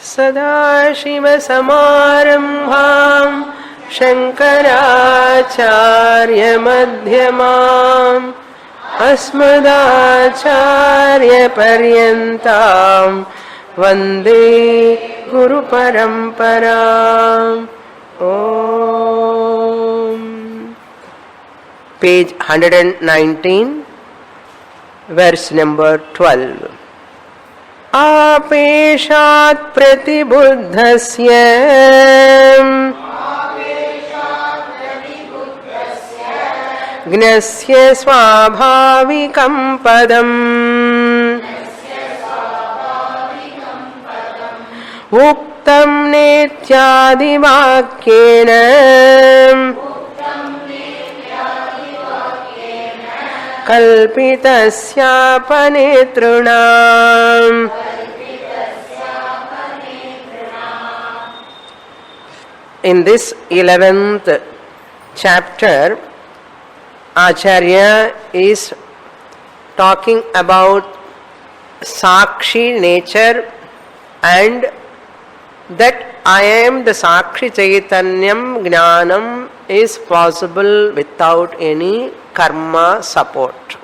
सदाशिवसमारम्भां शङ्कराचार्यमध्यमाम् अस्मदाचार्यपर्यन्तां वन्दे गुरुपरम्पराम्. Om. Page 119, verse number 12. आपेशात् प्रतिबुद्धस्य ज्ञस्य स्वाभाविकं पदम् उक्तं नेत्यादिवाक्येन कल्पितस्यापनेतॄणाम्. In this 11th chapter, Acharya is talking about Sakshi nature and that I am the Sakshi Chaitanyam Jnanam is possible without any karma support.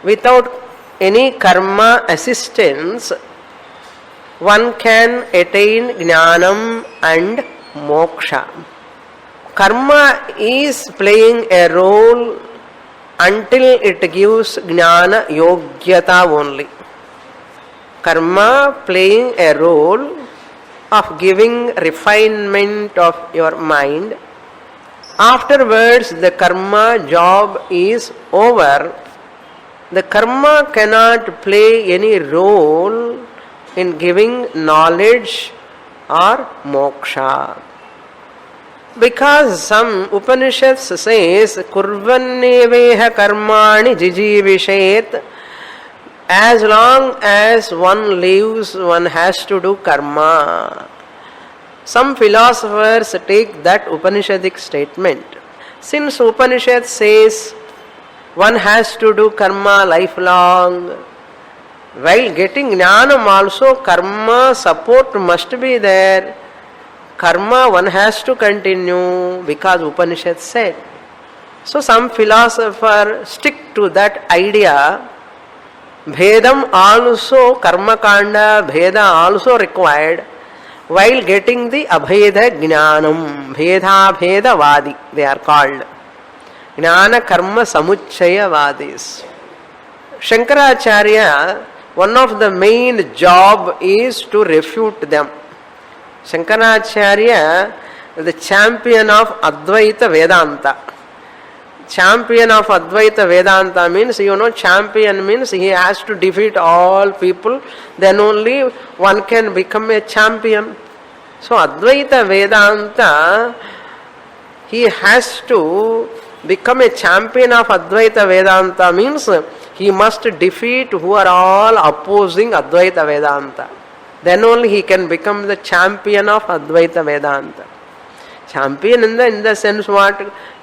Without any karma assistance, one can attain Jnanam and Moksha. Karma is playing a role until it gives Jnana Yogyata only. Karma playing a role of giving refinement of your mind. Afterwards, the karma job is over. The karma cannot play any role in giving knowledge or moksha. Because some Upanishads says, Kurvanneveha karmani jijivishet. As long as one lives, one has to do karma. Some philosophers take that Upanishadic statement. Since Upanishad says one has to do karma lifelong, while getting jnanam also karma support must be there. Karma one has to continue because Upanishad said. So some philosopher stick to that idea. Bhedam also, karma kanda, bheda also required while getting the abheda jnanam. Bheda bheda vadi they are called. Jnana karma samuchaya vadis. Shankaracharya, one of the main job is to refute them. Shankaracharya is the champion of Advaita Vedanta. Champion of Advaita Vedanta means, champion means he has to defeat all people, then only one can become a champion. So Advaita Vedanta, he has to become a champion of Advaita Vedanta means he must defeat who are all opposing Advaita Vedanta. Then only he can become the champion of Advaita Vedanta. Champion in the sense what?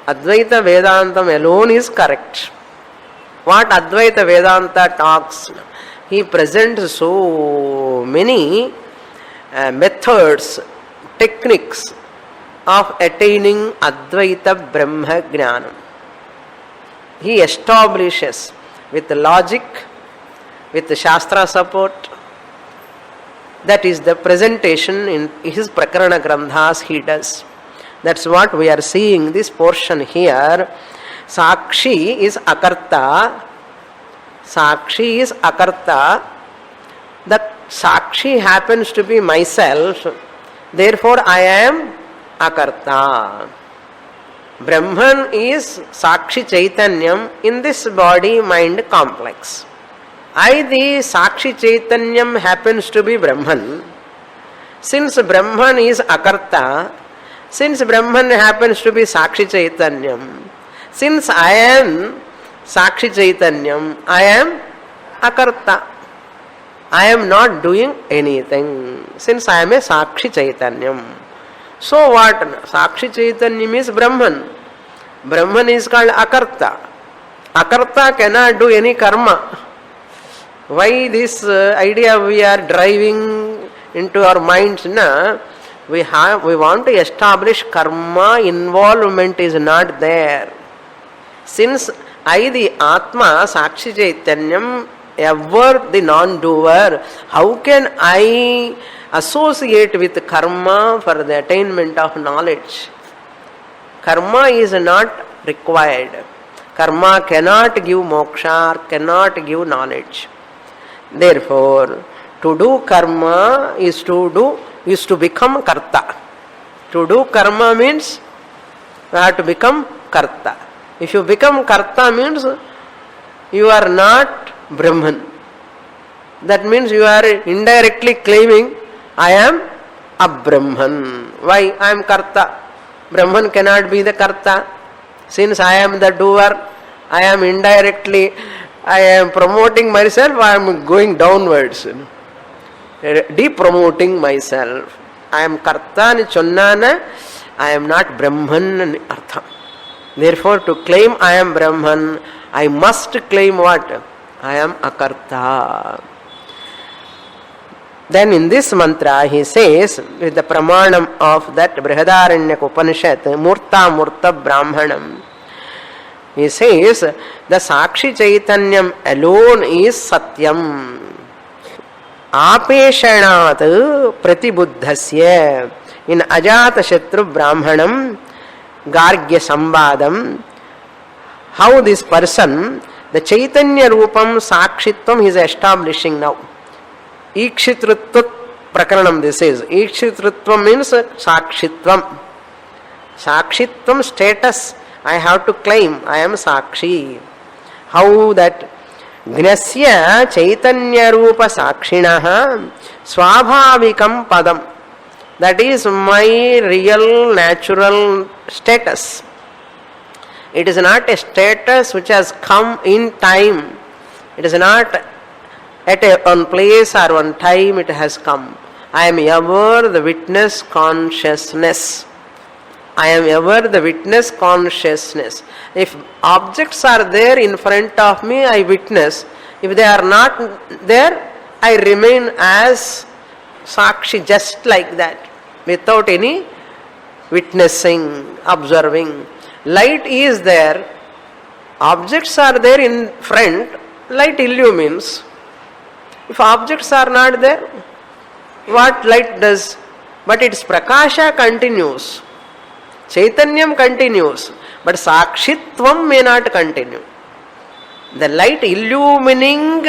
Advaita Vedantam alone is correct. What Advaita Vedanta talks, he presents so many methods, techniques of attaining Advaita Brahma Jnanam. He establishes with logic, with the Shastra support. That is the presentation in his Prakarana Grandhas he does. That's what we are seeing this portion here. Sakshi is Akarta. Sakshi is Akarta. The Sakshi happens to be myself. Therefore I am Akarta. Brahman is Sakshi Chaitanyam in this body-mind complex. The Sakshi Chaitanyam happens to be Brahman. Since Brahman is Akarta, since Brahman happens to be Sakshi Chaitanyam, since I am Sakshi Chaitanyam, I am Akarta. I am not doing anything since I am a Sakshi Chaitanyam. So what? Sakshi Chaitanyam is Brahman. Brahman is called Akarta. Akarta cannot do any karma. Why this idea we are driving into our minds, na, we want to establish karma involvement is not there. Since I, the Atma, Sakshi Chaitanyam, ever the non-doer, how can I associate with karma for the attainment of knowledge? Karma is not required. Karma cannot give moksha, cannot give knowledge. Therefore, to do karma is to become karta. To do karma means you have to become karta. If you become karta means you are not Brahman. That means you are indirectly claiming I am a Brahman. Why? I am karta. Brahman cannot be the karta. Since I am the doer, I am indirectly, I am promoting myself, I am going downwards. De-promoting myself. I am karta ni chonnana, I am not Brahman ni artha. Therefore, to claim I am Brahman, I must claim what? I am a karta. Then in this mantra he says, with the pramanam of that Brihadaranyaka Upanishad, Murta Murta Brahmanam, he says, the Sakshi Chaitanyam alone is Satyam. Apeshanat Pratibuddhasya. In Ajata Shatru Brahmanam, Gargya Sambadam, how this person, the Chaitanya Rupam Sakshitvam, he is establishing now. Ikshitritva Prakaranam, this is. Ikshitritva means Sakshitvam. Sakshitvam status. I have to claim I am Sakshi. How that? Gnasya Chaitanya Rupa Sakshinaha Swabhavikam Padam. That is my real natural status. It is not a status which has come in time. It is not at one place or one time it has come. I am ever the witness consciousness. I am ever the witness consciousness. If objects are there in front of me, I witness. If they are not there, I remain as Sakshi, just like that, without any witnessing, observing. Light is there, objects are there in front, light illumines. If objects are not there, what light does? But its prakasha continues. Chaitanyam continues, but Sakshitvam may not continue. The light illumining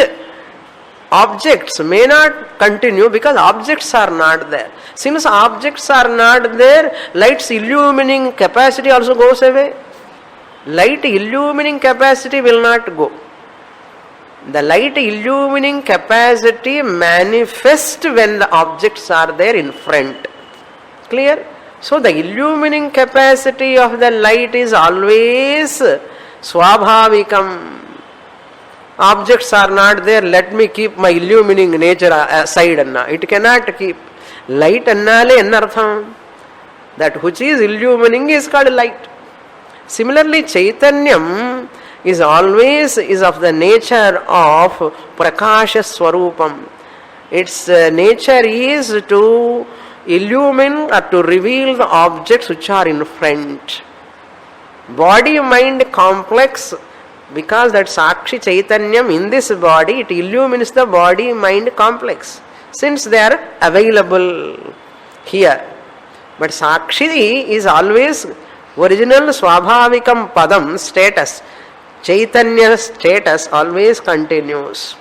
objects may not continue because objects are not there. Since objects are not there, light's illumining capacity also goes away. Light illumining capacity will not go. The light illumining capacity manifests when the objects are there in front. Clear? So the illumining capacity of the light is always swabhavikam. Objects are not there, let me keep my illumining nature aside. It cannot keep. Light annale ennartham. That which is illumining is called light. Similarly, Chaitanyam is always of the nature of prakasha swarupam. Its nature is to illumine or to reveal the objects which are in front. Body-mind complex, because that Sakshi Chaitanyam in this body, it illumines the body-mind complex, since they are available here. But Sakshi is always original Swabhavikam Padam status. Chaitanya status always continues.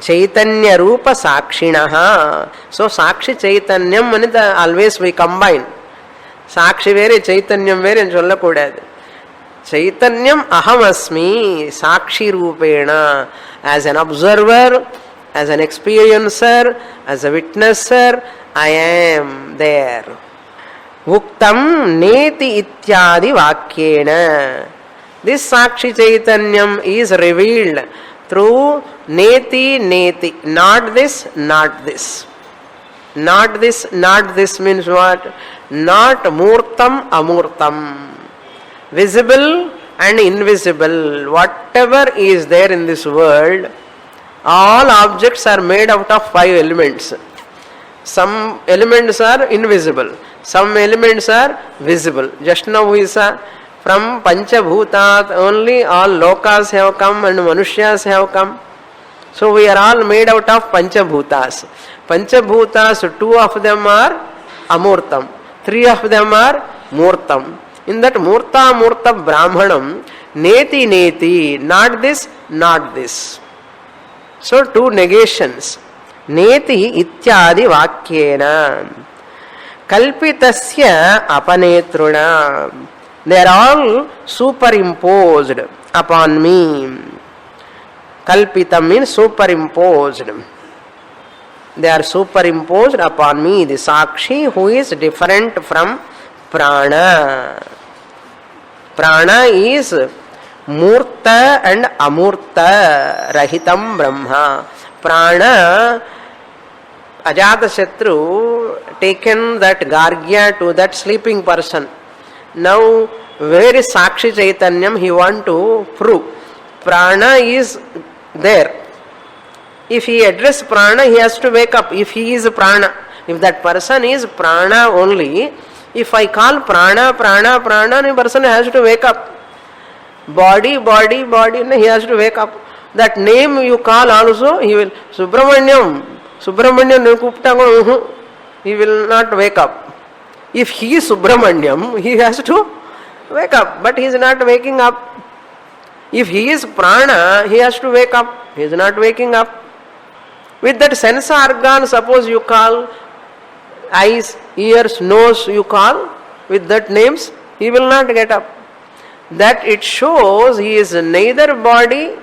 Chaitanya Rupa Sakshinaha. So Sakshi Chaitanyam manita always we combine. Sakshi vere Chaitanyam vere and sollakudadu. Chaitanyam ahamasmi Sakshi Rupena, as an observer, as an experiencer, as a witnesser, I am there. Uktam neti ityadi vakyena. This Sakshi Chaitanyam is revealed through neti neti. Not this, not this. Not this, not this means what? Not murtam amurtam. Visible and invisible. Whatever is there in this world, all objects are made out of 5 elements. Some elements are invisible, some elements are visible. Just now we saw from Panchabhutat only all lokas have come and Manushyas have come. So we are all made out of Panchabhutas. Panchabhutas, 2 of them are Amurtam, 3 of them are Murtam. In that Murta Murta Brahmanam, Neti Neti, not this, not this. So 2 negations. Neti ityadi vakyena kalpitasya apanetruna. They are all superimposed upon me. Kalpita means superimposed. They are superimposed upon me, the Sakshi who is different from Prana. Prana is Murta and Amurta Rahitam Brahma. Prana, Ajatashatru taken that Gargya to that sleeping person. Now, where is Sakshi Chaitanyam? He want to prove. Prana is there. If he address Prana, he has to wake up. If he is Prana, if that person is Prana only, if I call Prana, Prana, Prana, the person has to wake up. Body, body, body, he has to wake up. That name you call also, he will, Subramanyam, Subramanyam, he will not wake up. If he is Subramanyam, he has to wake up, but he is not waking up. If he is Prana, he has to wake up, he is not waking up. With that sense organ, suppose you call eyes, ears, nose, you call, with that names, he will not get up. That it shows he is neither body,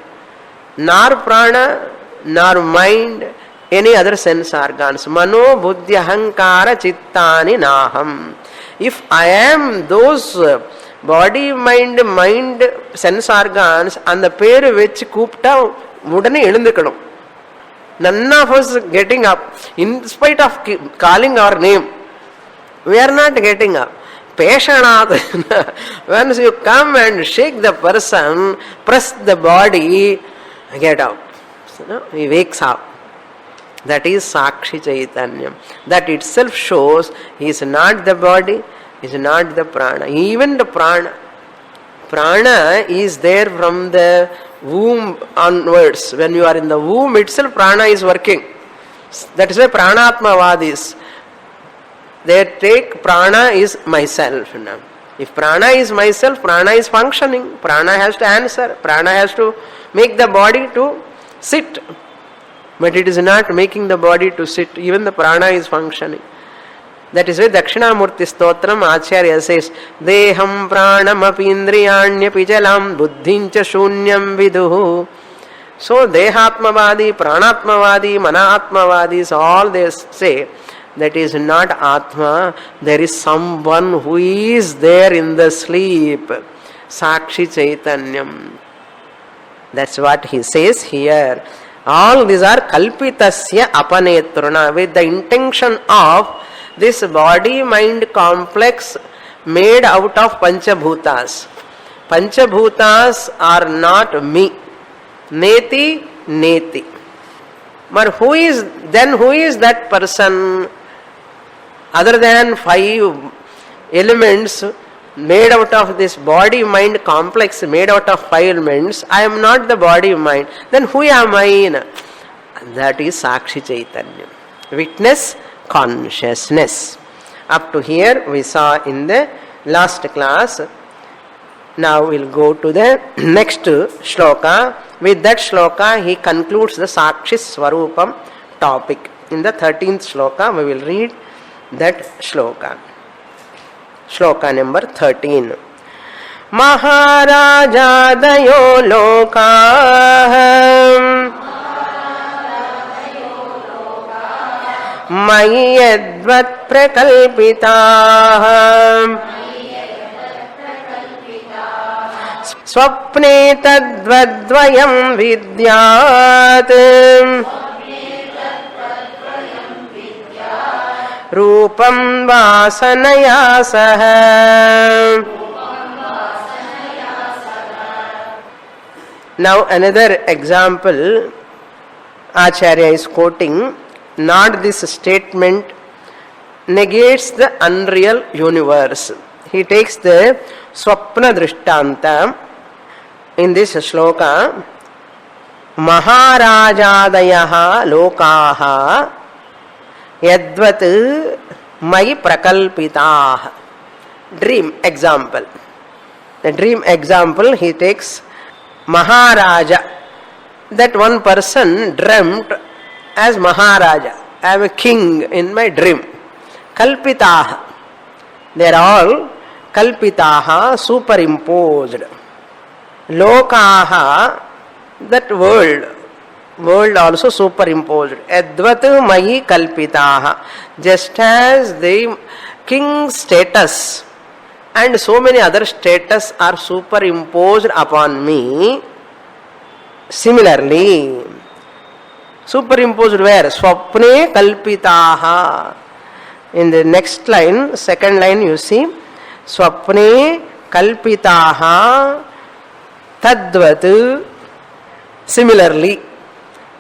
nor prana, nor mind, any other sense organs. Mano, buddhi, ahankara, chittani, naham. If I am those body, mind, sense organs, and the pair which kupta, udane elundikadam. None of us getting up. In spite of calling our name, we are not getting up. Peshanat. Once you come and shake the person, press the body, get up. So, he wakes up. That is Sakshi Chaitanyam. That itself shows he is not the body, he is not the prana. Even the prana. Prana is there from the womb onwards. When you are in the womb itself, prana is working. That is why Pranatmavadis, they take prana is myself. If prana is myself, prana is functioning. Prana has to answer. Prana has to make the body to sit. But it is not making the body to sit. Even the prana is functioning. That is why Dakshinamurti Stotram Acharya says, Deham pranam api indriyanyapi jalam buddhincha shunyam viduhu. So Dehatmavadi, Pranatmavadi, Manatmavadis, all they say, that is not Atma. There is someone who is there in the sleep. Sakshi Chaitanyam. That's what he says here. All these are Kalpitasya Apanetruna, with the intention of this body-mind complex made out of Panchabhutas. Panchabhutas are not me. Neti, neti. But who is that person other than 5 elements made out of this body-mind complex made out of 5 elements? I am not the body-mind. Then who am I? That is Sakshi Chaitanya. Witness, consciousness. Up to here we saw in the last class. Now we will go to the next shloka. With that shloka he concludes the Sakshi Swarupam topic. In the 13th shloka we will read that shloka. Shloka number 13. Maharajadayo lokah Mayi yadvat prakalpitah Swapne tadvadvayam vidyat Rupam vasanaya saha. Now another example Acharya is quoting. not this statement, negates the unreal universe. He takes the Swapna Drishtanta in this shloka. Maharajadayaha lokaha yadvat mai prakalpitaah. Dream example. The dream example he takes Maharaja. That one person dreamt as Maharaja. I am a king in my dream. Kalpitaah. They are all kalpitaah, superimposed. Lokaha, that world also superimposed. Advat mayi kalpitaah. Just as the king status and so many other status are superimposed upon me, similarly, superimposed where? Swapne kalpitaah. In the next line, second line, you see, Swapne kalpitaah tadvat. Similarly,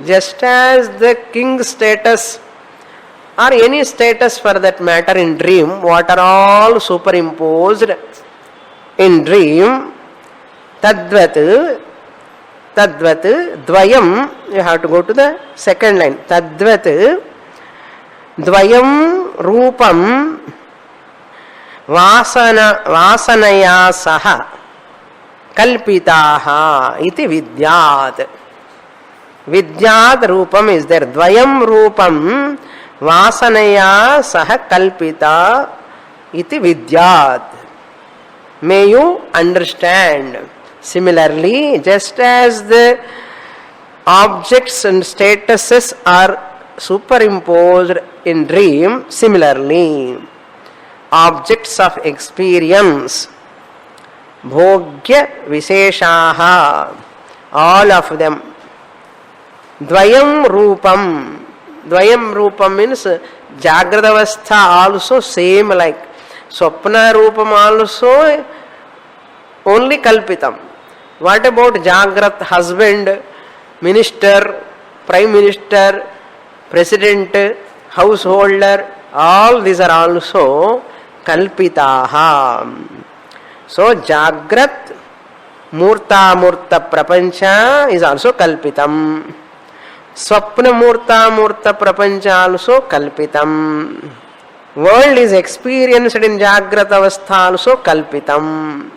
just as the king status or any status for that matter in dream, what are all superimposed in dream, tadvat, dvayam, you have to go to the second line, tadvat, dvayam rupam vasanaya saha kalpitaah iti vidyat. Vidyat rupam is there. Dvayam rupam vasanaya saha kalpita iti vidyat. May you understand. Similarly, just as the objects and statuses are superimposed in dream, similarly, objects of experience, bhogya visheshaha, all of them. Dvayam rupam. Dvayam rupam means Jagradavastha also same like. Swapna rupam also only kalpitam. What about Jagrat husband, minister, prime minister, president, householder? All these are also kalpitaah. So Jagrat Murta Murta Prapancha is also kalpitam. Swapna Murta Murta Prapancha also kalpitam. World is experienced in Jagrata Avastha also kalpitam.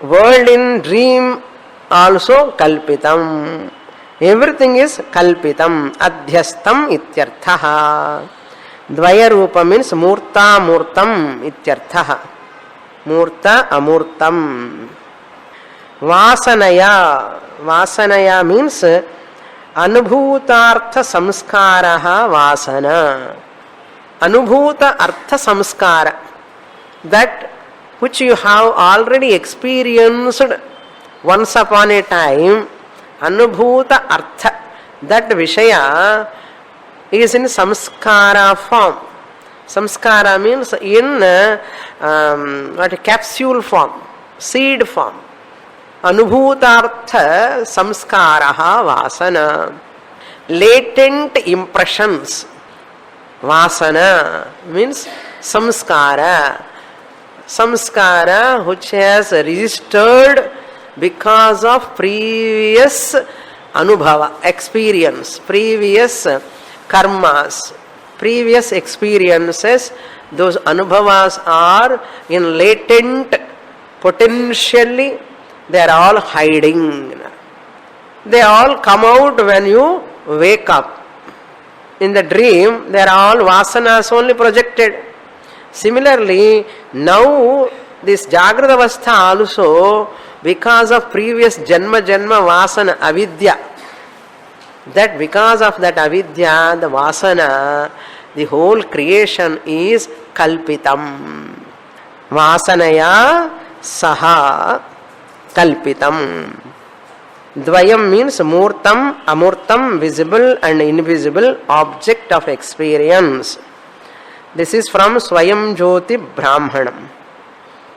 World in dream also kalpitam. Everything is kalpitam. Adhyastam ityarthaha. Dvaya rupa means murta murtam ityarthaha. Murta amurtam. Vasanaya. Vasanaya means anubhutartha samskaraha vasana. Anubhuta artha samskara. That which you have already experienced once upon a time. Anubhuta artha. That Vishaya is in samskara form. Samskara means in capsule form, seed form. Anubhutartha samskaraha vasana. Latent impressions. Vasana means samskara. Samskara which has registered because of previous anubhava, experience, previous karmas, previous experiences. Those anubhavas are in latent, potentially they are all hiding. They all come out when you wake up. In the dream, they are all vasanas only projected. Similarly, now this Jagrata Avastha also, because of previous Janma Vasana, avidya, that because of that avidya, the Vasana, the whole creation is kalpitam. Vasanaya saha kalpitam. Dvayam means murtam, amurtam, visible and invisible object of experience. This is from Swayam Jyoti Brahmanam.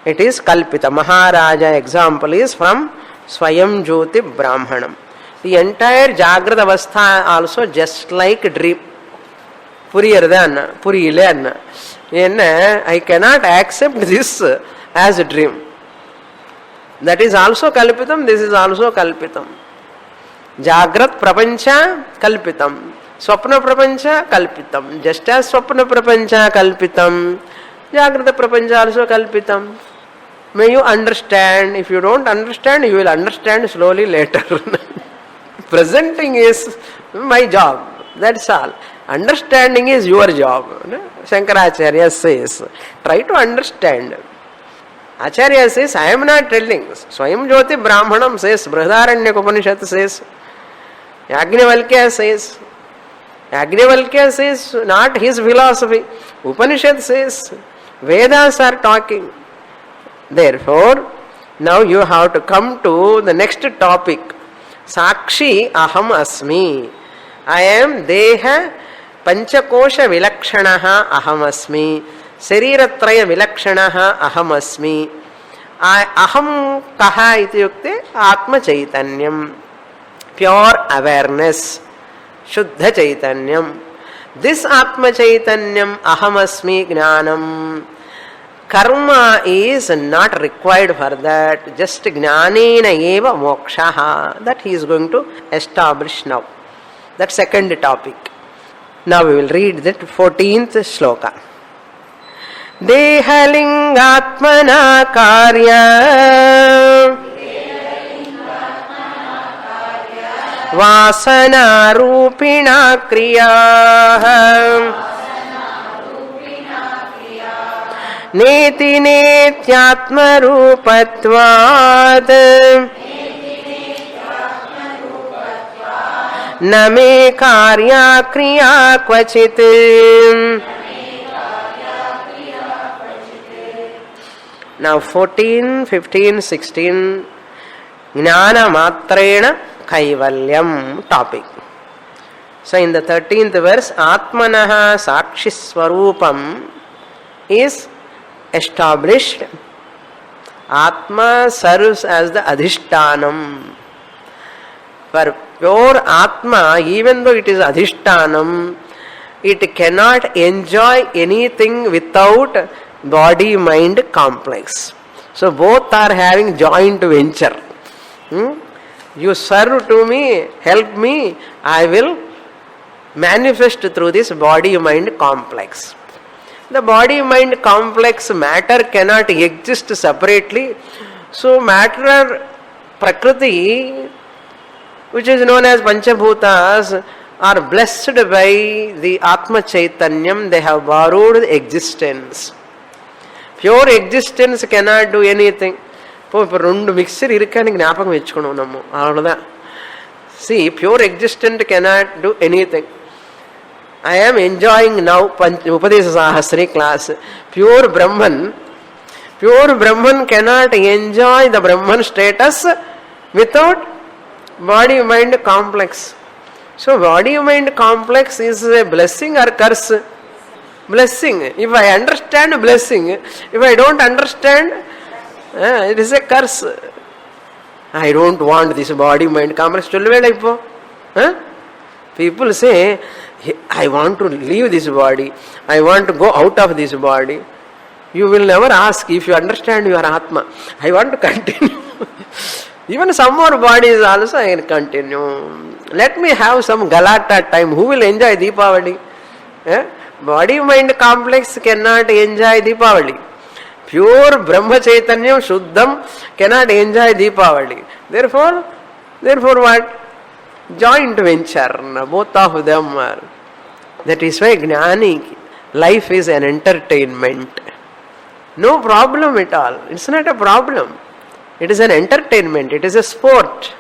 It is kalpita. Maharaja example is from Swayam Jyoti Brahmanam. The entire Jagrata Avastha also just like dream. புரியறதா அண்ணா புரியல அண்ணா என்ன ஐ cannot accept this as a dream. That is also kalpitam, this is also kalpitam. Jagrat prapancha kalpitam, swapna prapancha kalpitam. Just as swapna prapancha kalpitam, jagrata prapancha also kalpitam. May you understand. If you don't understand, you will understand slowly later. Presenting is my job, that's all. Understanding is your job. Shankaracharya says, try to understand. Acharya says, I am not telling. Swayam Jyoti Brahmanam says, Brihadaranyaka Upanishad says, Yajnavalkya says. Yajnavalkya says not his philosophy. Upanishad says, Vedas are talking. Therefore, now you have to come to the next topic. Sakshi aham asmi. I am deha panchakosha vilakshanaha aham asmi. Sariratraya vilakshanaha aham asmi. Aham kaha iti yukte atma chaitanyam. Pure awareness. Shuddha chaitanyam. This atma chaitanyam aham asmi jnanam. Karma is not required for that. Just jnanena eva mokshaha. That he is going to establish now. That second topic. Now we will read that 14th shloka. Dehalingatmana karya vasana rupina kriya नेति नेत्यात्मरूपत्वात् न मे कार्या क्रिया क्वचित्. Now 14, 15, 16 Jnana Matrena Kaivalyam topic. So in the 13th verse, Atmanaha Sakshi Swarupam is established. Atma serves as the Adhishtanam. For pure Atma, even though it is Adhishtanam, it cannot enjoy anything without body-mind complex. So both are having joint venture. You serve to me, help me, I will manifest through this body-mind complex. The body-mind complex matter cannot exist separately. So matter, Prakriti, which is known as Panchabhutas, are blessed by the Atma Chaitanyam. They have borrowed existence. Pure existence cannot do anything. రెండు mixer ఇరుకని జ్ఞాపకం తెచ్చుకున్నాం నమ్ము అவ்வளோதான். See, pure existence cannot do anything. I am enjoying now Upadesha Sahasri class. Pure Brahman cannot enjoy the Brahman status without body-mind complex. So body-mind complex is a blessing or curse? Blessing. If I understand, blessing. If I don't understand, it is a curse. I don't want this body-mind complex. People say, I want to leave this body. I want to go out of this body. You will never ask if you understand your Atma. I want to continue. Even some more bodies also I can continue. Let me have some Galata time. Who will enjoy Deepavali? Body-mind complex cannot enjoy Deepavali. Pure Brahma Chaitanyam Shuddham cannot enjoy Deepavali. Therefore what? Joint venture. Both of them are. That is why Gnani, life is an entertainment. No problem at all. It's not a problem. It is an entertainment. It is a sport.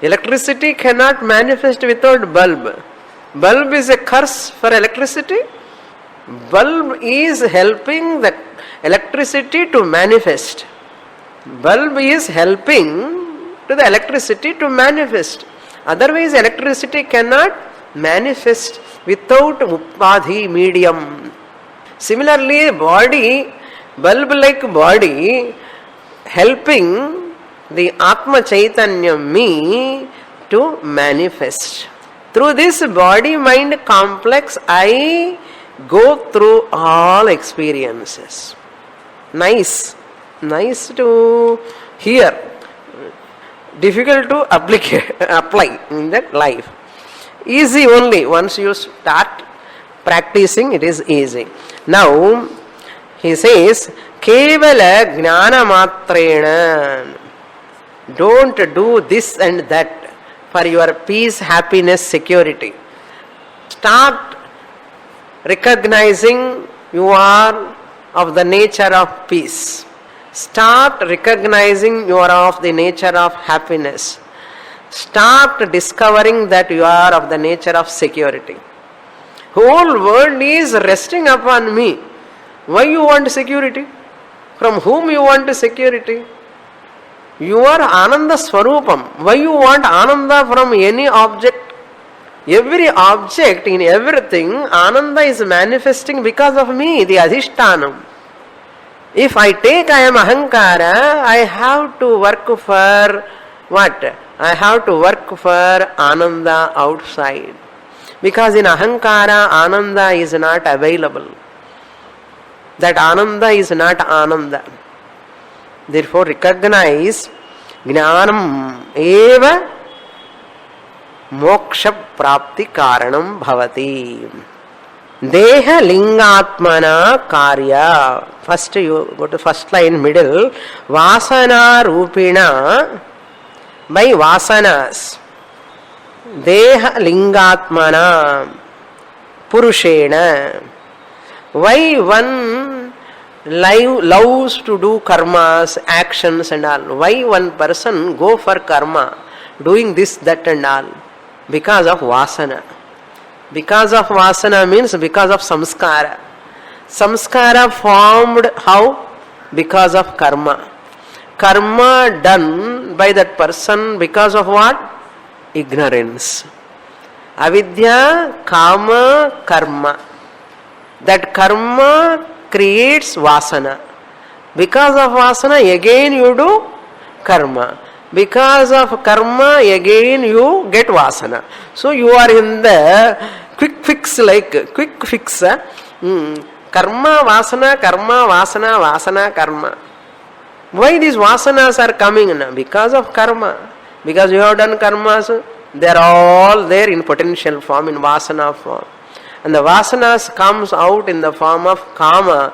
Electricity cannot manifest without bulb. Bulb is a curse for electricity. Bulb is helping the electricity to manifest. Bulb is helping to the electricity to manifest. Otherwise, electricity cannot manifest without upadhi medium. Similarly, body, bulb-like body, helping the Atma Chaitanya me to manifest Through this body-mind complex, I go through all experiences. Nice to hear, difficult to apply in that life. Easy only, once you start practicing, it is easy. Now, he says, Kevala Jnana Matrena. Don't do this and that for your peace, happiness, security. Start recognizing you are of the nature of peace. Start recognizing you are of the nature of happiness. Start discovering that you are of the nature of security. Whole world is resting upon me. Why you want security? From whom you want security? You are Ananda Swarupam. Why you want Ananda from any object? Every object, in everything, Ananda is manifesting because of me, the Adhishtanam. If I take I am Ahankara, I have to work for what? I have to work for Ananda outside. Because in Ahankara, Ananda is not available. That Ananda is not Ananda. Therefore, recognize Jnanam eva moksha prapti karanam bhavati. Deha lingatmana karya. First you go to first line middle. Vasana rupina, by vasanas. Deha lingatmana purushena. Why one loves to do karmas, actions and all? Why one person go for karma, doing this, that and all? Because of vasana. Because of vasana means because of samskara. Samskara formed how? Because of karma. Karma done by that person because of what? Ignorance. Avidya, kama, karma. That karma creates vasana. Because of vasana, again you do karma. Because of karma, again you get vasana. So you are in the quick fix. Karma, vasana, karma, vasana, vasana, karma. Why these vasanas are coming? Because of karma. Because you have done karmas, they are all there in potential form, in vasana form. And the vasanas comes out in the form of kama,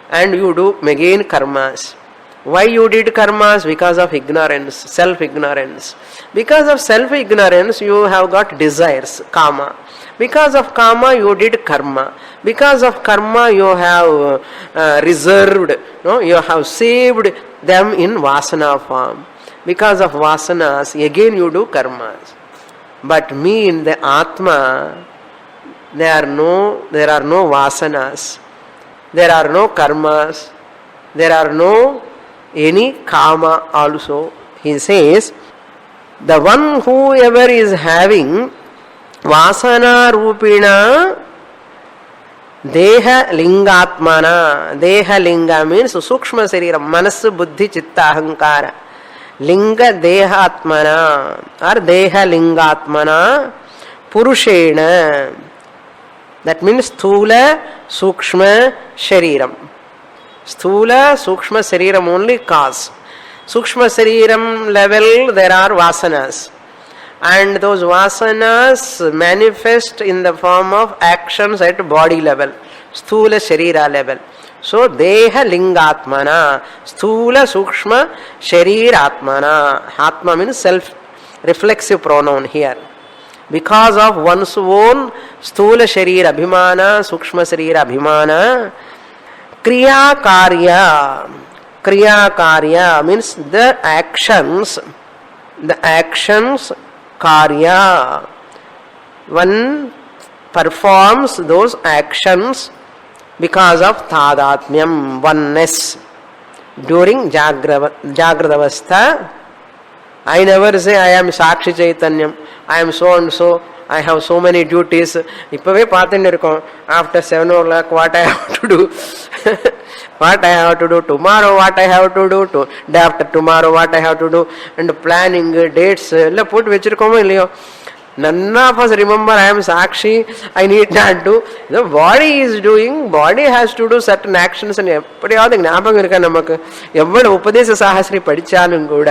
and you do again karmas. Why you did karmas? Because of ignorance, self-ignorance. Because of self-ignorance, you have got desires, kama. Because of kama, you did karma. Because of karma, you have reserved, you have saved them in vasana form. Because of vasanas, again you do karmas. But me in the Atma, there are no vasanas, there are no karmas, there are no any kama also. He says, the one whoever is having vasana rupina deha lingatmana. Deha linga means sukshma sariram, manas buddhi chitta ahankara. Linga dehatmana or deha lingatmana purushena. That means sthula sukshma shariram. Sthula sukshma shariram only cause. Sukshma shariram level there are vasanas. And those vasanas manifest in the form of actions at body level. Sthula sharira level. So, deha lingatmana, sthula sukshma shariratmana. Atma means self-reflexive pronoun here. Because of one's own sthula sharira abhimana, sukshma sharira abhimana, kriya karya means the actions, karya. One performs those actions because of tadatmyam, oneness. During Jagradavastha, I never say I am Sakshi Chaitanyam, I am so and so, I have so many duties. After 7 o'clock, what I have to do? What I have to do tomorrow, what I have to do day after tomorrow, what I have to do, and planning dates. Put vechirkomo illiyo. None of us remember I am Sakshi, I need not do. The body is doing, body has to do certain actions. And எப்படியாவது ஞாபகம் இருக்கா நமக்கு? எவ்வளவு உபதேச சாகசிரி படிச்சாலும் கூட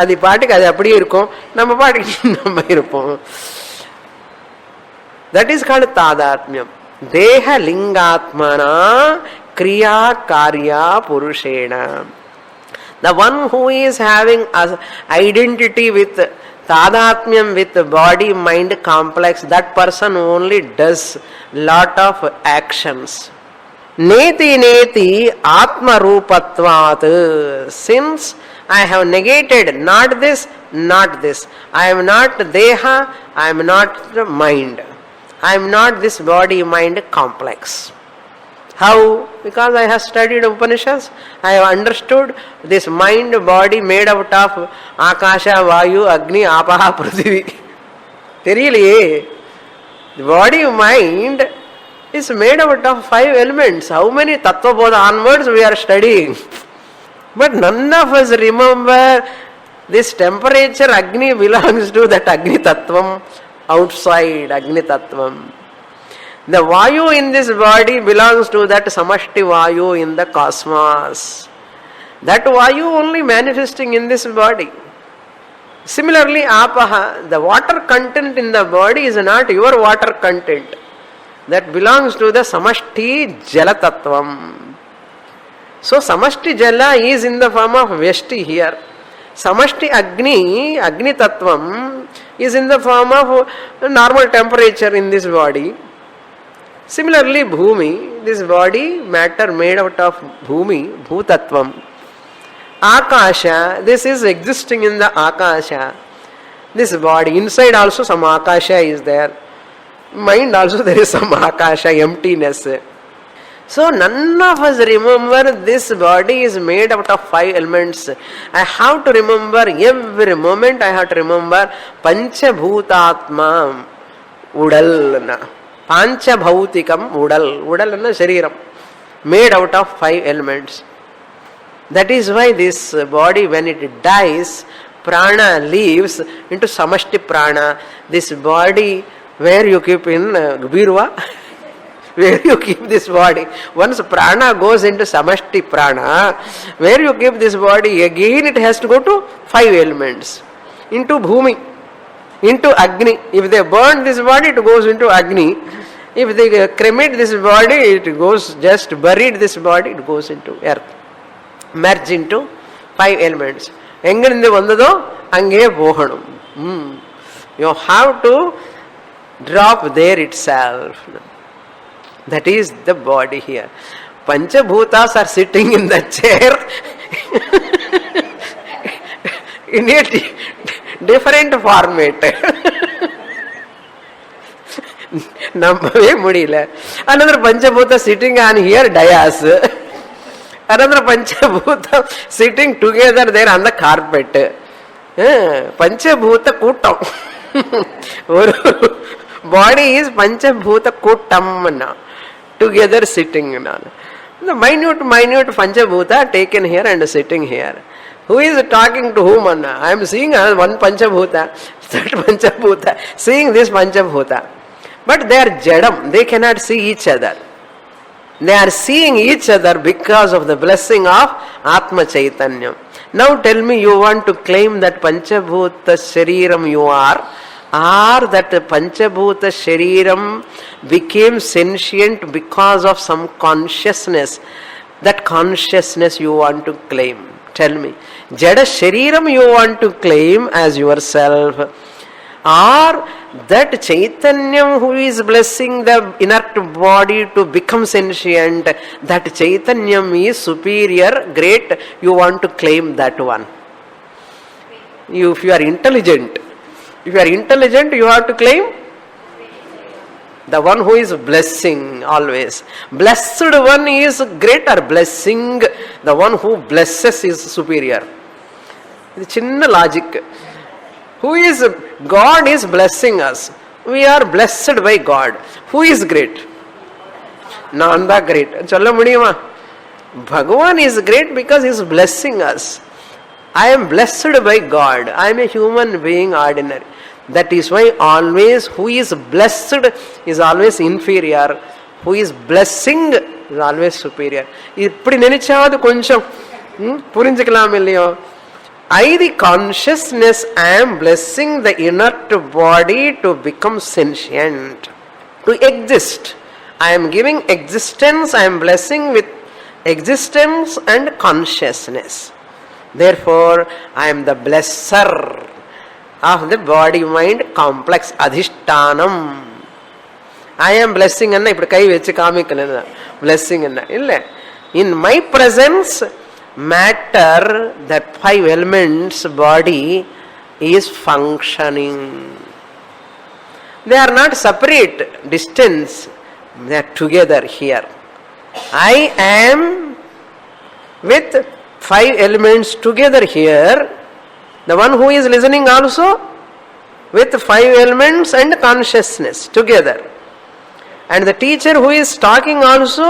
அது பாட்டுக்கு அது அப்படியே இருக்கும், நம்ம பாட்டுக்கு நம்ம இருப்போம். That is called tadatmyam. Deha lingatmana kriya karya purushena. The one who is having identity with tadatmyam with body mind complex, that person only does lot of actions. Neti neti atma rupatvat. Since I have negated not this, not this, I am not deha, I am not the mind, I am not this body mind complex. How? Because I have studied Upanishads, I have understood this mind body made out of Akasha, Vayu, Agni, Apaha, Prithvi. Theriyaliye. The body mind is made out of 5 elements. How many Tattva Bodha onwards we are studying? But none of us remember this temperature Agni belongs to that Agni Tattvam outside Agni Tattvam. The Vayu in this body belongs to that Samashti Vayu in the cosmos. That Vayu only manifesting in this body. Similarly, Apaha, the water content in the body is not your water content. That belongs to the Samashti Jala Tattvam. So Samashti Jala is in the form of Vyashti here. Samashti Agni, Agni Tattvam is in the form of normal temperature in this body. Similarly, Bhumi, this body, matter made out of Bhumi, Bhutattvam. Akasha, this is existing in the Akasha. This body, inside also some Akasha is there. Mind also there is some Akasha, emptiness. So none of us remember this body is made out of 5 elements. I have to remember every moment, I have to remember Pancha Bhutatma Udal. Pancha Bhautikam Udal. Udal is Shariram. Made out of 5 elements. That is why this body, when it dies, prana leaves into Samashti prana. This body, where you keep in Birva, where you keep this body. Once prana goes into Samashti prana, where you keep this body, again it has to go to 5 elements. Into Bhumi, into Agni. If they burn this body, it goes into Agni. If they cremate this body, it goes, just buried this body, it goes into earth. Merge into 5 elements. Engindu vandado ange pohanum. You have to drop there itself. That is the body here. Panchabhutas are sitting in the chair in a different format. Nambave mudila. Another Panchabhuta sitting on here dais. Another Panchabhuta sitting together there on the carpet. Panchabhuta Kuttam. Body is Panchabhuta Kuttam now. Together sitting. The minute Panchabhuta taken here and sitting here. Who is talking to whom? I am seeing one Panchabhuta, that Panchabhuta, seeing this Panchabhuta. But they are Jadam, they cannot see each other. They are seeing each other because of the blessing of Atma Chaitanya. Now tell me, you want to claim that Panchabhuta Shariram you are, or that Panchabhuta Shariram became sentient because of some consciousness. That consciousness you want to claim. Tell me, Jada Shariram you want to claim as yourself, or that Chaitanyam who is blessing the inert body to become sentient, that Chaitanyam is superior, great, you want to claim that one. If you are intelligent, you have to claim the one who is blessing always. Blessed one is greater, blessing, the one who blesses is superior. It's chinna logic. Who is God is blessing us. We are blessed by God. Who is great? Nanda great. Challa mudiyuma. Bhagavan is great because he is blessing us. I am blessed by God. I am a human being ordinary. That is why always who is blessed is always inferior, who is blessing is always superior. இப்படி நினைச்சாவது கொஞ்சம் புரிஞ்சுக்கலாம் இல்லையோ? I, the consciousness, I am blessing the inert body to become sentient, to exist. I am giving existence, I am blessing with existence and consciousness. Therefore, I am the blesser of the body-mind complex adhishtanam. I am blessing enna ipdi kai vechi kaamikala blessing enna illa. In my presence, matter, that 5 elements body is functioning. They are not separate distance, they are together here. I am with 5 elements together here. The one who is listening also with 5 elements and consciousness together. And the teacher who is talking also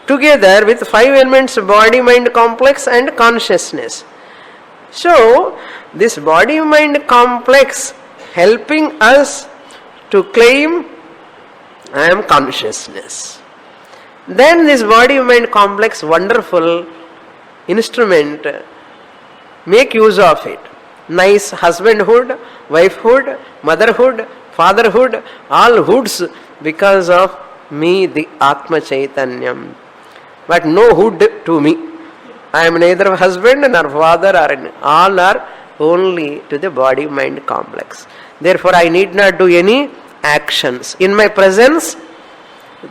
together with 5 elements, body, mind, complex and consciousness. So, this body, mind, complex helping us to claim I am consciousness. Then this body, mind, complex, wonderful instrument, make use of it. Nice husbandhood, wifehood, motherhood, fatherhood, all hoods because of me, the Atma Chaitanyam. But no hood to me. I am neither husband nor father, or all are only to the body mind complex. Therefore, I need not do any actions. In my presence,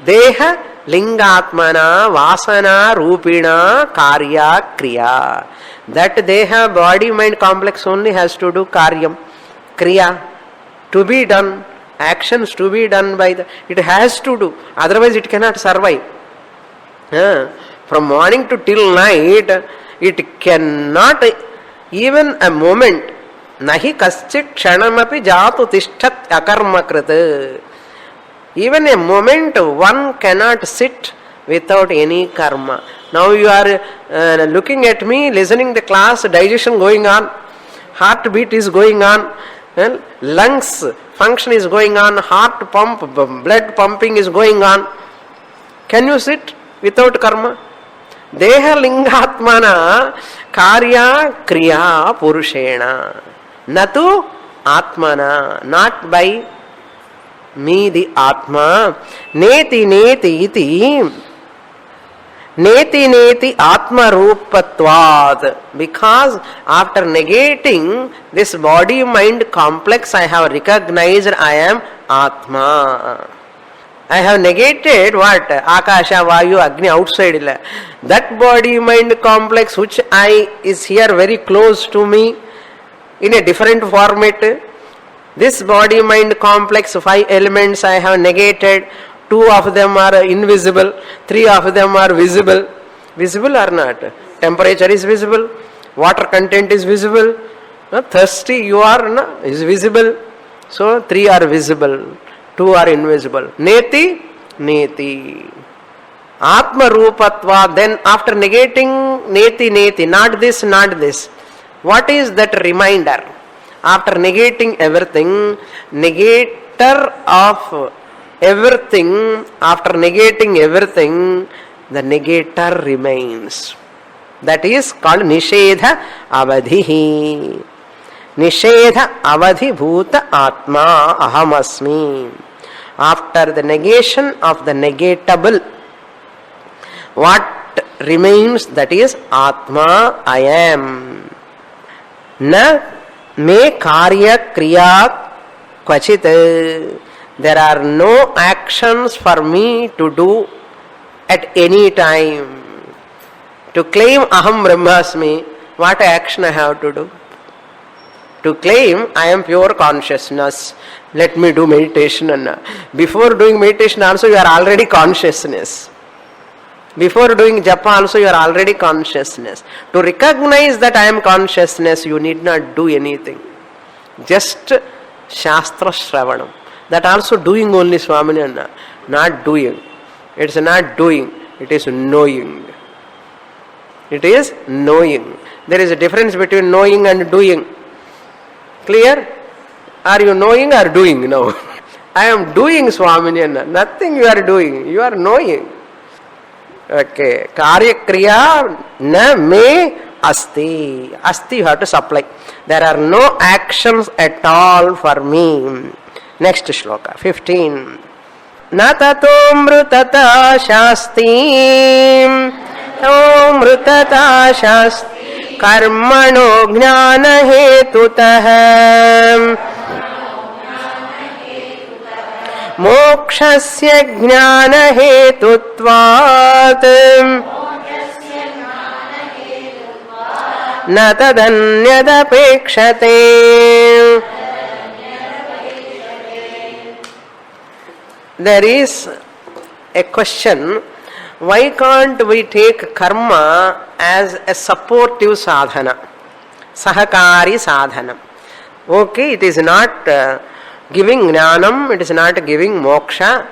Deha Lingatmana Vasana Rupina Karya Kriya. That Deha body mind complex only has to do Karyam, Kriya, to be done, actions to be done by the, it has to do, otherwise it cannot survive. From morning to till night, it cannot even a moment. Nahi kaschit kshanamapi jatu tishtat akarmakrit. Even a moment one cannot sit without any karma. Now you are looking at me, listening the class, digestion going on, heartbeat is going on, lungs function is going on, heart pump, blood pumping is going on. Can you sit without karma? Deha lingatmana karya kriya purushena. Natu atmana, not by me, the Atma. Neti neti iti. Neti neti atma rupatvad. Because after negating this body mind complex, I have recognized I am Atma. I have negated what? Akasha, Vayu, Agni outside. That body mind complex which I is here very close to me in a different format. This body mind complex, 5 elements I have negated. 2 of them are invisible, 3 of them are visible. Visible or not? Temperature is visible, water content is visible, thirsty you are, is visible. So 3 are visible, 2 are invisible. Neti, neti. Atma rupatva. Then after negating neti, neti, not this, not this. What is that reminder? After negating everything, negator of everything, after negating everything, the negator remains. That is called Nishedha Avadhi. Nishedha Avadhi Bhuta Atma Ahamasmi. After the negation of the negatable, what remains? That is Atma, I am. Na me karya kriya kvachit. There are no actions for me to do at any time. To claim Aham Brahmasmi, what action I have to do? To claim I am pure consciousness, let me do meditation. Before doing meditation also you are already consciousness. Before doing japa also you are already consciousness. To recognize that I am consciousness, you need not do anything. Just Shastra Shravanam. That also doing only, Swaminanda. Not doing. It's not doing. It is knowing. It is knowing. There is a difference between knowing and doing. Clear? Are you knowing or doing? No. I am doing, Swamini. Nothing you are doing. You are knowing. Okay. Karya kriya na me asti. Asti you have to supply. There are no actions at all for me. Next shloka, 15. Na tato mrutata shasti. Mrutata shasti. Karmano jnana hetutah. Mokshasya jnana hetutvat. Na tadanyadapekshate. There is a question, why can't we take karma as a supportive sadhana, sahakari sadhana? Okay, it is not giving jnanam, it is not giving moksha.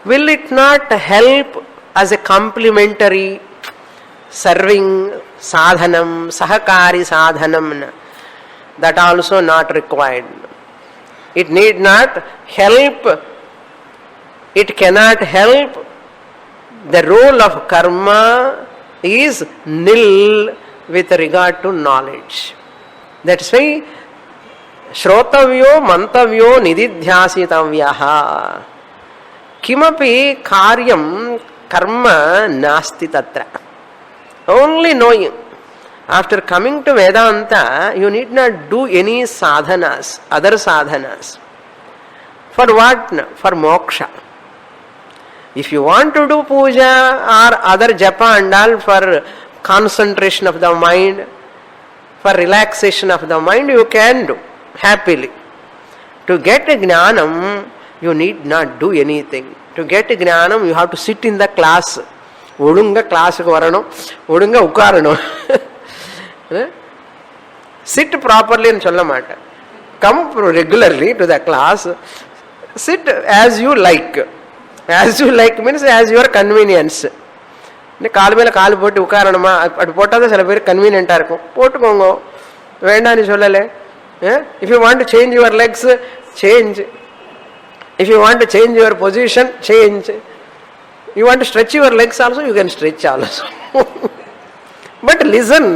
Will it not help as a complementary serving sadhanam, sahakari sadhanam? That also not required. It need not help. It cannot help. The role of karma is nil with regard to knowledge. That's why Shrotavyo mantavyo nididhyasitavyaha. Kimapi karyam karma nasti tatra. Only knowing. After coming to Vedanta, you need not do any sadhanas, other sadhanas. For what? For moksha. If you want to do puja or other japa and all for concentration of the mind, for relaxation of the mind, you can do happily. To get jnanam, you need not do anything. To get jnanam, you have to sit in the class. Odunga class ku varano, odunga ukarano. Sit properly and sollamata. Come regularly to the class. Sit as you like. As you like means as your convenience. கால் மேல கால் போட்டு உட்காரணுமா, அப்படி போட்டால் தான் சில பேர் கன்வீனியன்ட்டாக இருக்கும். போட்டுக்கோங்க, வேண்டான்னு சொல்லலை. If you want to change your legs, change. If you want to change your position, change. You want to stretch your legs also, you can stretch also. But listen,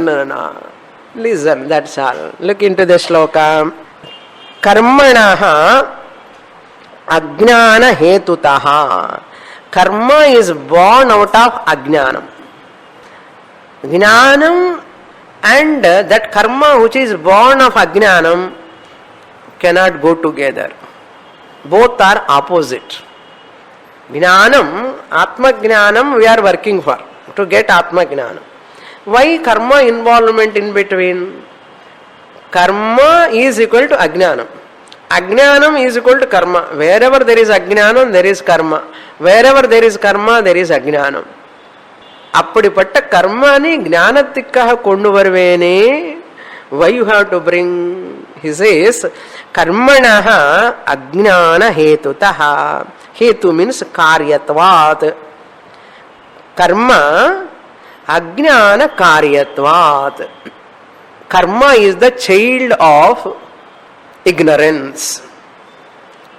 listen, that's all. Look into the shloka. Karmanaha ajnana hetutaha. Karma is born out of ajnanam. Jnanam and that karma which is born of ajnanam cannot go together. Both are opposite. Jnanam, Atma Jnanam we are working for, to get Atma Jnanam. Why karma involvement in between? Karma is equal to ajnanam. Ajnanam is equal to karma. Wherever there is ajnanam, there is karma. Wherever there is karma, there is ajnanam. அப்படிப்பட்ட கர்மானி ஞானத்துக்காக கொண்டு வருவேனே. Why you have to bring? He says, karmanaha ajnana hetutaha. Hetu means karyatvat. Karma ajnana karyatvat. Karma is the child of ignorance.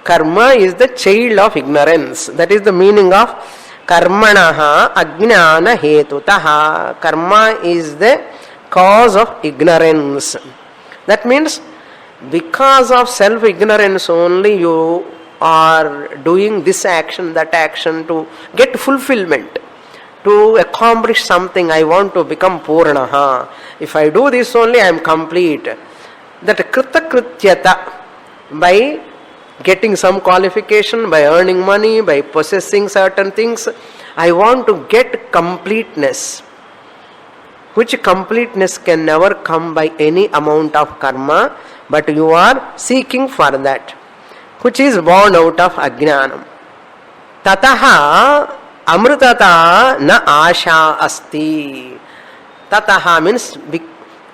Karma is the child of ignorance. That is the meaning of karmanaha ajnana hetutaha. Karma is the cause of ignorance. That means because of self-ignorance only you are doing this action, that action to get fulfillment, to accomplish something. I want to become Purnaha. If I do this only, I am complete. That kritakrityata, by getting some qualification, by earning money, by possessing certain things, I want to get completeness. Which completeness can never come by any amount of karma, but you are seeking for that, which is born out of ajnanam. Tataha amrutata na asha asti. Tataha means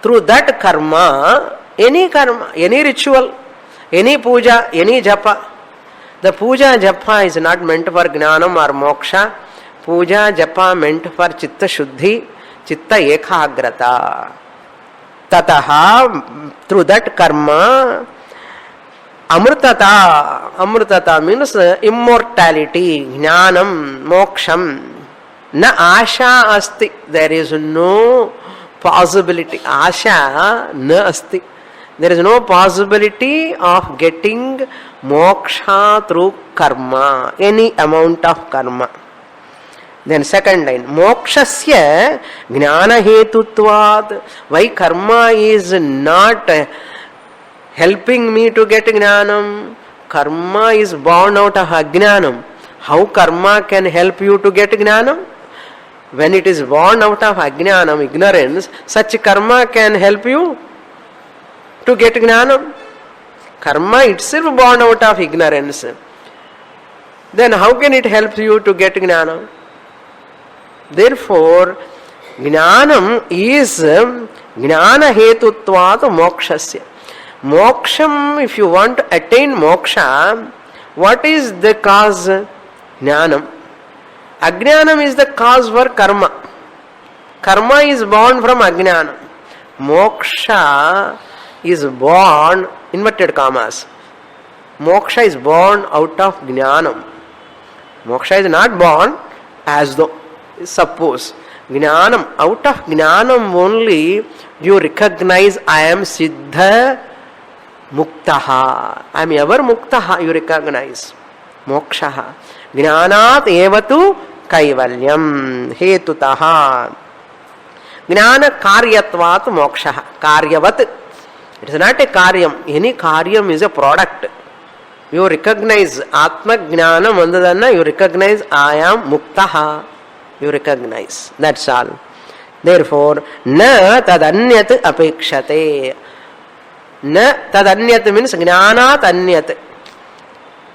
through that karma, any ritual, any puja, any japa. The puja japa is not meant for jnanam or moksha. Puja japa meant for chitta shuddhi, chitta ekhagrata. Tataha, through that karma, Amrutata. Amrutata means immortality, jnanam, moksham. Na asha asti. There is no possibility. Asha na asti. There is no possibility of getting moksha through karma, any amount of karma. Then second line, mokshasya jnana hetutvad. Why karma is not helping me to get jnanam? Karma is born out of ajnanam. How karma can help you to get jnanam? When it is born out of ajnanam, ignorance, such karma can help you to get jnanam. Karma itself born out of ignorance. Then how can it help you to get jnanam? Therefore, jnanam is jnana hetutvat mokshasya. Moksham, if you want to attain moksha, what is the cause? Jnanam. Ajnanam is the cause for karma. Karma is born from ajnanam. Moksha is born, inverted commas. Moksha is born out of jnanam. Moksha is not born as though. Suppose jnanam, out of jnanam only you recognize I am siddha muktaha. I am ever muktaha, you recognize. Mokshaha. Jnanat evatu kaivalyam hetutaha. Jnana karyatvat mokshaha. Karyavat. It is not a karyam. Any karyam is a product. You recognize Atma Jnanam Andadana, you recognize I am muktaha. You recognize. That's all. Therefore, na tadanyat apekshate. Na tadanyat means jnanat anyat.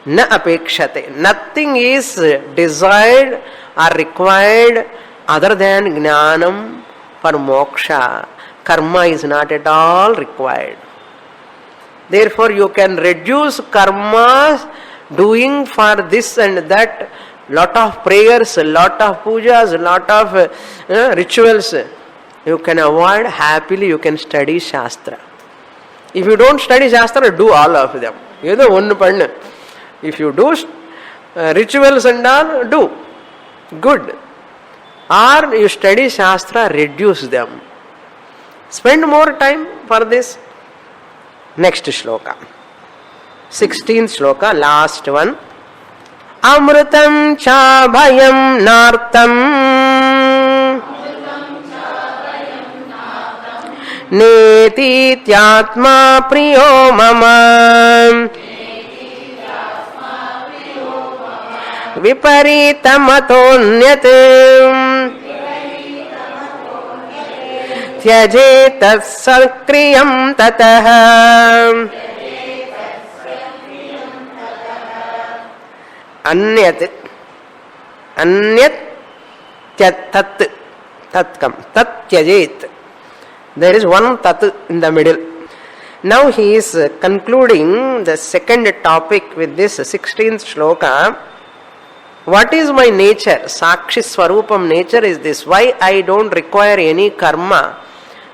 Na apekshate. Nothing is desired or required other than jnanam for moksha. Karma is not at all required. Therefore, you can reduce karma doing for this and that. Lot of prayers, lot of pujas, lot of rituals. You can avoid happily, you can study Shastra. If you don't study Shastra, do all of them. If you do rituals and all, do. Good. Or you study Shastra, reduce them. Spend more time for this. Next shloka. 16th shloka, last one. Amrutam cha bhayam nartam neti tyatma priyo mama viparitamatonnyat tyajet sakriyam tatah. Anyat. Anyat tat. Tatkam. Tat tyajet. There is one tat in the middle. Now he is concluding the second topic with this 16th shloka. What is my nature? Sakshi Swarupam nature is this. Why I don't require any karma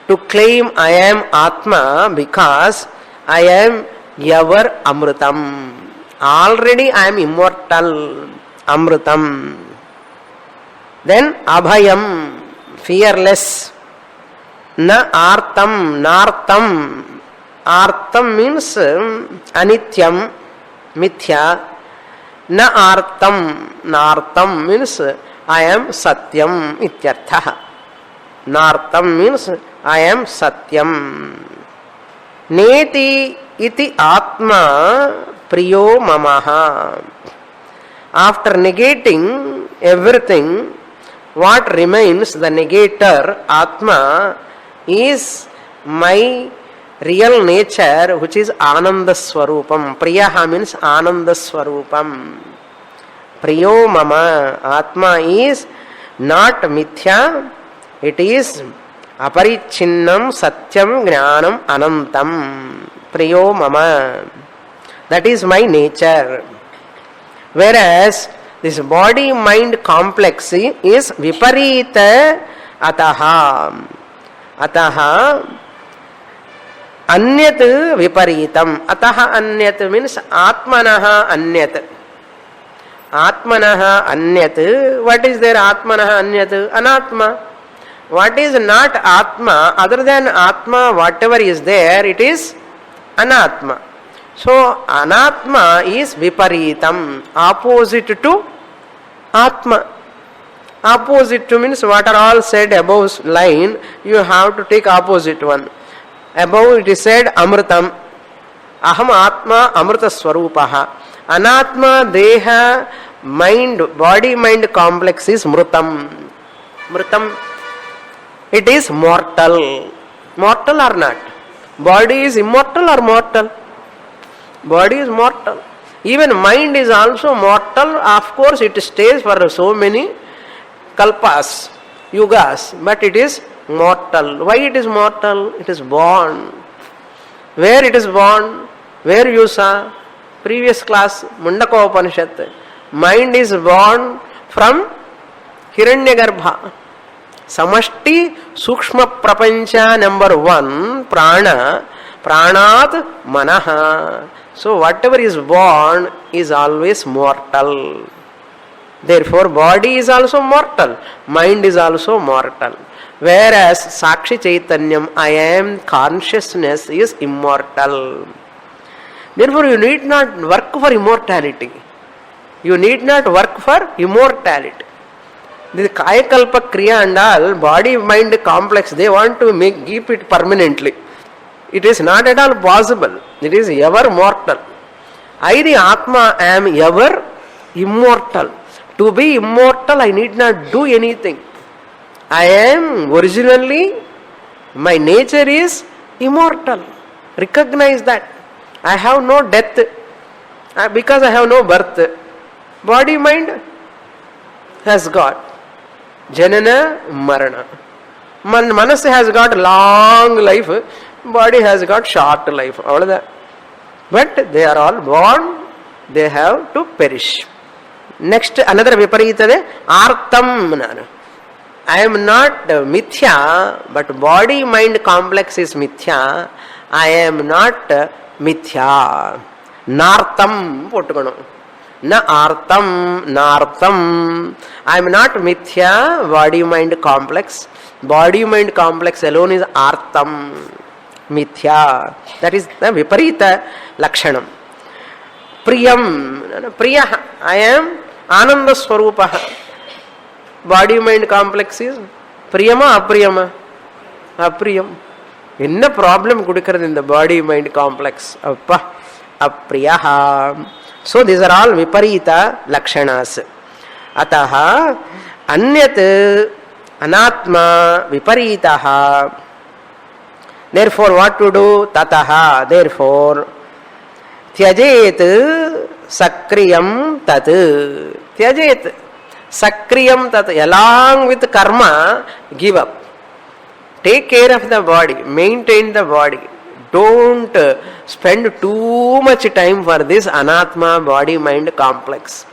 to claim I am Atma? Because I am ever Amrutam. Already I am immortal, Amrutam. Then Abhayam, fearless. Na Artam, Nartam. Artam means Anityam, Mithya. Na Artam, Nartam means I am Satyam, Ityartha. Nartam means I am Satyam. Neti iti Atma Priyo Mamaha. After negating everything, what remains, the negator, Atma, is my real nature, which is Ananda Swarupam. Priyaha means Ananda Swarupam. Priyo Mama. Atma is not Mithya, it is Aparichinnam Satyam Jnanam Anantam. Priyo Mama. That is my nature. Whereas this body-mind complex is viparita ataha. Ataha अन्यत विपरीतम. अतः अन्यत means आत्मनः अन्यत. आत्मनः अन्यत. What is there आत्मनः अन्यत? अनात्मा. What is not Atma, other than Atma, whatever is there, it is Anatma. So, Anatma is Viparitam, opposite to Atma. Opposite to means what are all said above line, you have to take opposite one. Above it is said Amritam, Aham Atma Amrita Swarupaha. Anatma, Deha, mind, body-mind complex is Mrutam. Mrutam, it is mortal. Mortal or not? Body is immortal or mortal? Body is mortal. Even mind is also mortal. Of course, it stays for so many kalpas, yugas, but it is mortal. Why it is mortal? It is born. Where it is born? Where you saw? Previous class, Mundaka Upanishad. Mind is born from Hiranyagarbha. Samashti Sukshma Prapancha number 1, Prana, Pranat Manaha. So whatever is born is always mortal. Therefore body is also mortal, mind is also mortal. Whereas Sakshi Chaitanyam, I am consciousness, is immortal. Therefore you need not work for immortality. You need not work for immortality. This Kayakalpa Kriya and all, body-mind complex, they want to keep it permanently. It is not at all possible. It is ever mortal. I, the Atma, am ever immortal. To be immortal, I need not do anything. I am originally, my nature is immortal. Recognize that. I have no death because I have no birth. Body-mind has got Janana Marana. Manas has got long life, body has got short life. All that. But they are all born, they have to perish. Next, another Viparita, Artam. I am not Mithya, but body-mind complex is Mithya. I am not Mithya. Nartam pottukonu. Na artam, nartam. I am not mithya, body-mind complex. Body-mind complex alone is artam, mithya. That is the viparita lakshanam. Priyam, priya, I am ananda swarupaha. Body-mind complex is priyama, apriyama? Apriyam. Enna problem kudukaradhu in the body-mind complex? Appa, apriyaha. So these are all viparita lakshanas. Ataha anyat anatma viparitaha. Therefore what to do? Tataha. Therefore tyajet sakriyam tat. Tyajet sakriyam tat. Along with karma, give up. Take care of the body. Maintain the body. Don't spend too much time for this anatma body-mind complex.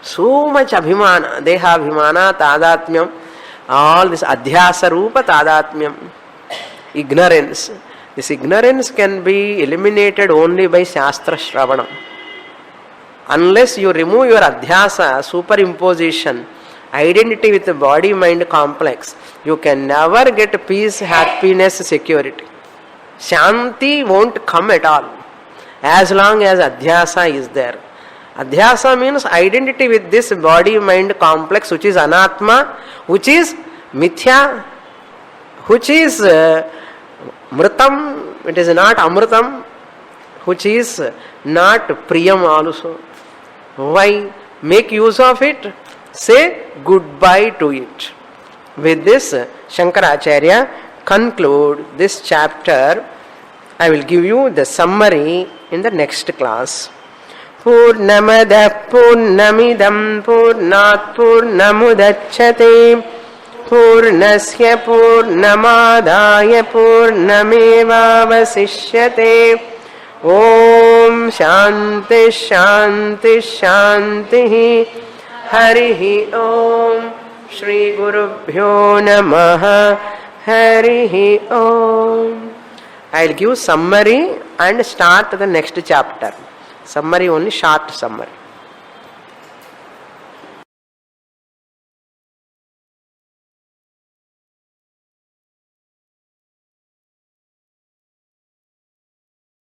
So much abhimana, deha abhimana, tadatmyam, all this adhyasa rupa tadatmyam, ignorance. This ignorance can be eliminated only by shastra shravanam. Unless you remove your adhyasa, superimposition, identity with the body-mind complex, you can never get peace, happiness, security. Shanti won't come at all as long as adhyasa is there. Adhyasa means identity with this body-mind complex, which is anatma, which is mithya, which is mritam, it is not amritam, which is not priyam also. Why? Make use of it, say goodbye to it. With this, Shankaracharya conclude this chapter. I will give you the summary in the next class. Purnamada Purnamidam Purnat Purnamudachyate Purnasya Purnamadaya Purnameva Vasishyate. Om Shanti Shanti Shanti. Harihi Om. Shri Gurubhyo Namaha. Harihi Om. I'll give summary and start the next chapter. Summary only, short summary.